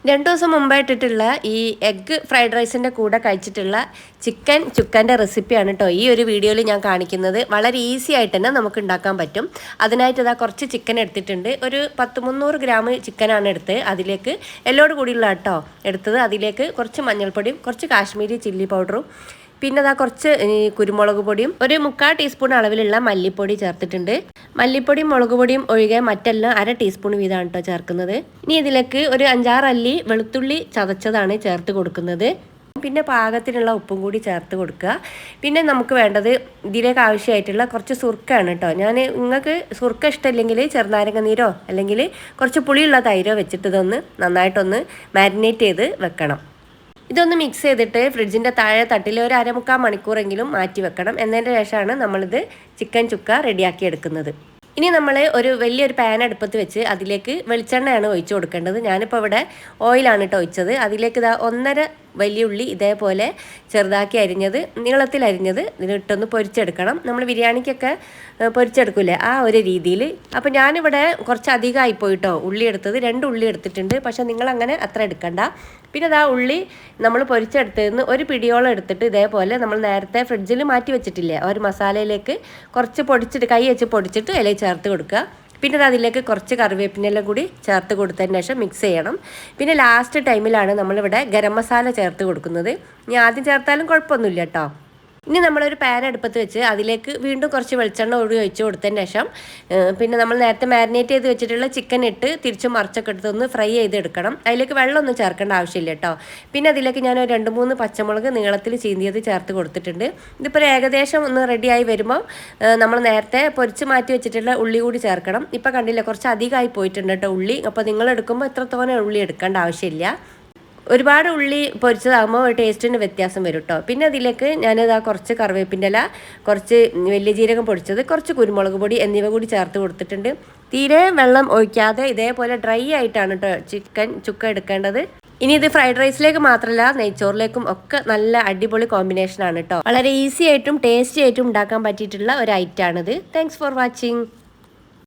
2 ദിവസം മുമ്പായിട്ടിട്ടുള്ള ഈ egg fried റൈസിൻ്റെ കൂടെ കഴിച്ചിട്ടുള്ള ചിക്കൻ ചുക്കൻ്റെ റെസിപ്പിയാണ് കേട്ടോ ഈ ഒരു വീഡിയോയിൽ ഞാൻ കാണിക്കുന്നത്. വളരെ ഈസി ആയിട്ട് തന്നെ നമുക്ക് ഉണ്ടാക്കാൻ പറ്റും. അതിനായിട്ട് ഇതാ കുറച്ച് ചിക്കൻ എടുത്തിട്ടുണ്ട്. ഒരു 300 ഗ്രാം ചിക്കനാണ് എടുത്തത്. അതിലേക്ക് എല്ലോട് കൂടിയുള്ള കേട്ടോ എടുത്തത്. അതിലേക്ക് കുറച്ച് മഞ്ഞൾപ്പൊടിയും കുറച്ച് കാശ്മീരി ചില്ലി പൗഡറും പിന്നെ അതാ കുറച്ച് കുരുമുളക് പൊടിയും ഒരു 3/4 ടീസ്പൂൺ അളവിലുള്ള മല്ലിപ്പൊടി ചേർത്തിട്ടുണ്ട്. മല്ലിപ്പൊടിയും മുളക് പൊടിയും ഒഴികെ മറ്റെല്ലാം 1/2 ടീസ്പൂൺ വീതമാണ് കേട്ടോ ചേർക്കുന്നത്. ഇനി ഇതിലേക്ക് ഒരു 5-6 അല്ലി വെളുത്തുള്ളി ചതച്ചതാണ് ചേർത്ത് കൊടുക്കുന്നത്. പിന്നെ പാകത്തിനുള്ള ഉപ്പും കൂടി ചേർത്ത് കൊടുക്കുക. പിന്നെ നമുക്ക് വേണ്ടത് ഇതിലേക്ക് ആവശ്യമായിട്ടുള്ള കുറച്ച് സുർക്കയാണ് കേട്ടോ. നിങ്ങൾക്ക് സുർക്ക ഇഷ്ടമില്ലെങ്കിൽ ചെറുനാരങ്ങ നീരോ അല്ലെങ്കിൽ കുറച്ച് പുളിയുള്ള തൈരോ വെച്ചിട്ട് ഇതൊന്ന് നന്നായിട്ടൊന്ന് മാരിനേറ്റ് ചെയ്ത് വെക്കണം. ഇതൊന്ന് മിക്സ് ചെയ്തിട്ട് ഫ്രിഡ്ജിൻ്റെ താഴെ തട്ടിൽ ഒരു 1/4 മണിക്കൂറെങ്കിലും മാറ്റി വെക്കണം. എന്നതിൻ്റെ ശേഷമാണ് നമ്മളിത് ചിക്കൻ ചുക്ക റെഡിയാക്കി എടുക്കുന്നത്. ഇനി നമ്മൾ ഒരു വലിയൊരു പാൻ അടുപ്പത്ത് വെച്ച് അതിലേക്ക് വെളിച്ചെണ്ണയാണ് ഒഴിച്ചു കൊടുക്കേണ്ടത്. ഞാനിപ്പോൾ ഇവിടെ ഓയിലാണ് കേട്ടോ ഒഴിച്ചത്. അതിലേക്ക് ഇതാ 1.5 വലിയ ഉള്ളി ഇതേപോലെ ചെറുതാക്കി അരിഞ്ഞത് നീളത്തിൽ അരിഞ്ഞത് ഇതിലിട്ടൊന്ന് പൊരിച്ചെടുക്കണം. നമ്മൾ ബിരിയാണിക്കൊക്കെ പൊരിച്ചെടുക്കില്ലേ ആ ഒരു രീതിയിൽ. അപ്പോൾ ഞാനിവിടെ കുറച്ച് അധികമായിപ്പോയിട്ടോ ഉള്ളി എടുത്തത്. 2 ഉള്ളി എടുത്തിട്ടുണ്ട്. പക്ഷേ നിങ്ങളങ്ങനെ അത്ര എടുക്കണ്ട. പിന്നെ ഇതാ ഉള്ളി നമ്മൾ പൊരിച്ചെടുത്തതിന് ഒരു പിടിയോളം എടുത്തിട്ട് ഇതേപോലെ നമ്മൾ നേരത്തെ ഫ്രിഡ്ജിൽ മാറ്റി വെച്ചിട്ടില്ലേ ഒരു മസാലയിലേക്ക് കുറച്ച് പൊടിച്ചിട്ട് കൈ വെച്ച് പൊടിച്ചിട്ട് അതിലേക്ക് ചേർത്ത് കൊടുക്കുക. പിന്നെ അതിലേക്ക് കുറച്ച് കറിവേപ്പിനെല്ലാം കൂടി ചേർത്ത് കൊടുത്തതിന് ശേഷം മിക്സ് ചെയ്യണം. പിന്നെ ലാസ്റ്റ് ടൈമിലാണ് നമ്മളിവിടെ ഗരം മസാല ചേർത്ത് കൊടുക്കുന്നത്. ഇനി ആദ്യം ചേർത്താലും കുഴപ്പമൊന്നുമില്ല കേട്ടോ. ഇനി നമ്മളൊരു പാൻ അടുപ്പത്ത് വെച്ച് അതിലേക്ക് വീണ്ടും കുറച്ച് വെളിച്ചെണ്ണ ഒഴിച്ച് കൊടുത്തതിന് ശേഷം പിന്നെ നമ്മൾ നേരത്തെ മാരിനേറ്റ് ചെയ്ത് വെച്ചിട്ടുള്ള ചിക്കൻ ഇട്ട് തിരിച്ചും മറിച്ചൊക്കെ എടുത്തൊന്ന് ഫ്രൈ ചെയ്തെടുക്കണം. അതിലേക്ക് വെള്ളമൊന്നും ചേർക്കേണ്ട ആവശ്യമില്ല കേട്ടോ. പിന്നെ അതിലേക്ക് ഞാൻ ഒരു 2-3 പച്ചമുളക് നീളത്തിൽ ചീന്തിയത് ചേർത്ത് കൊടുത്തിട്ടുണ്ട്. ഇതിപ്പോൾ ഏകദേശം ഒന്ന് റെഡിയായി വരുമ്പോൾ നമ്മൾ നേരത്തെ പൊരിച്ച് മാറ്റി വെച്ചിട്ടുള്ള ഉള്ളി കൂടി ചേർക്കണം. ഇപ്പോൾ കണ്ടില്ല കുറച്ച് അധികമായി പോയിട്ടുണ്ട് കേട്ടോ ഉള്ളി. അപ്പോൾ നിങ്ങൾ എടുക്കുമ്പോൾ എത്രത്തോനെ ഉള്ളി എടുക്കേണ്ട ആവശ്യമില്ല. ഒരുപാട് ഉള്ളി പൊരിച്ചതാകുമ്പോൾ ടേസ്റ്റിന് വ്യത്യാസം വരും കേട്ടോ. പിന്നെ അതിലേക്ക് ഞാനിതാ കുറച്ച് കറിവേപ്പിൻ്റെ ഇല, കുറച്ച് വലിയ ജീരകം പൊടിച്ചത്, കുറച്ച് കുരുമുളക് പൊടി എന്നിവ കൂടി ചേർത്ത് കൊടുത്തിട്ടുണ്ട്. തീരെ വെള്ളം ഒഴിക്കാതെ ഇതേപോലെ ഡ്രൈ ആയിട്ടാണ് കേട്ടോ ചിക്കൻ ചുക്ക എടുക്കേണ്ടത്. ഇനി ഇത് ഫ്രൈഡ് റൈസിലേക്ക് മാത്രമല്ല നെയ്ച്ചോറിലേക്കും ഒക്കെ നല്ല അടിപൊളി കോമ്പിനേഷനാണ് കേട്ടോ. വളരെ ഈസി ആയിട്ടും ടേസ്റ്റി ആയിട്ടും ഉണ്ടാക്കാൻ പറ്റിയിട്ടുള്ള ഒരു ഐറ്റമാണിത്. Thanks for watching.